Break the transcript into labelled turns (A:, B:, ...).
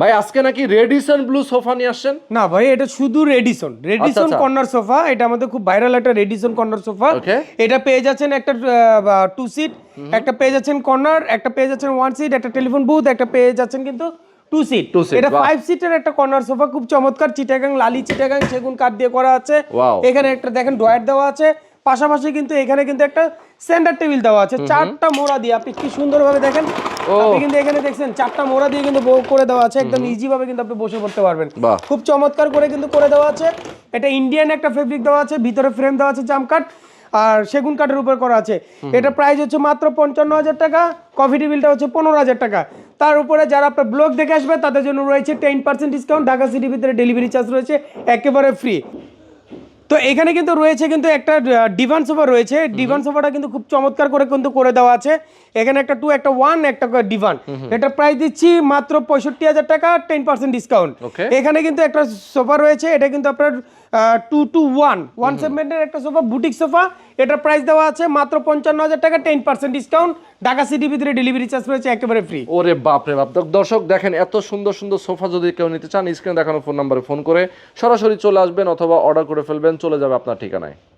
A: ভাই আজকে নাকি রেডিসন ব্লু সোফা নিয়ে আসছেন?
B: না ভাই, এটা শুধু রেডিসন কর্নার সোফা। এটা আমাদের খুব ভাইরাল একটা রেডিসন কর্নার সোফা। এটা পেয়ে যাচ্ছেন একটা 2 সিট, একটা পেয়ে যাচ্ছেন কর্নার, একটা পেয়ে যাচ্ছেন 1 সিট, একটা টেলিফোন বুথ, একটা পেয়ে যাচ্ছেন কিন্তু 2 সিট। এটা 5 সিটের একটা কর্নার সোফা, খুব চমৎকার। চিটাগাং লালি চিটাগাং সেগুন কাঠ দিয়ে করা আছে। এখানে একটা দেখেন ড্রয়ার দেওয়া আছে, পাশাপাশি কিন্তু এখানে কিন্তু একটা সেন্টার টেবিল দেওয়া আছে 4টা মোড়া দিয়ে। আপনি কি সুন্দরভাবে দেখেন, আপনি কিন্তু এখানে দেখছেন 4টা মোড়া দিয়ে কিন্তু করে দেওয়া আছে, একদম ইজি ভাবে কিন্তু আপনি বসে পড়তে পারবেন। খুব চমৎকার করে কিন্তু করে দেওয়া আছে। এটা ইন্ডিয়ান একটা ফেব্রিক দেওয়া আছে, ভিতরে ফ্রেম দেওয়া আছে জামকাঠ আর সেগুন কাঠের উপর করা আছে। এটা প্রাইস হচ্ছে মাত্র 55,000 টাকা। কফি টেবিলটা হচ্ছে 15,000 টাকা। তার উপরে যারা আপনার ব্লগ দেখে আসবে তাদের জন্য রয়েছে 10% ডিসকাউন্ট। ঢাকা সিটির ভিতরে ডেলিভারি চার্জ রয়েছে একেবারে ফ্রি। তো এখানে কিন্তু রয়েছে কিন্তু একটা ডিভান সোফা রয়েছে। ডিভান সোফাটা কিন্তু খুব চমৎকার করে কিন্তু করে দেওয়া আছে। এখানে একটা 2, একটা 1, একটা ডিভান। এটা প্রাইস দিচ্ছি মাত্র 65,000 টাকা, 10% ডিসকাউন্ট। এখানে কিন্তু একটা সোফা রয়েছে, এটা কিন্তু আপনার 2 to 1 সেগমেন্টের একটা সোফা, বুটিক সোফা। এটা প্রাইস দেওয়া আছে মাত্র 55,000 টাকা, 10% ডিসকাউন্ট। ঢাকা সিটির ভিতরে ডেলিভারি চার্জ রয়েছে একেবারে ফ্রি।
A: ওরে বাপ রে বাপ। দর্শক দেখেন, এত সুন্দর সুন্দর সোফা যদি কেউ নিতে চান, স্ক্রিনে দেখানো ফোন নাম্বারে ফোন করে সরাসরি চলে আসবেন অথবা অর্ডার করে ফেলবেন, চলে যাবে আপনার ঠিকানায়।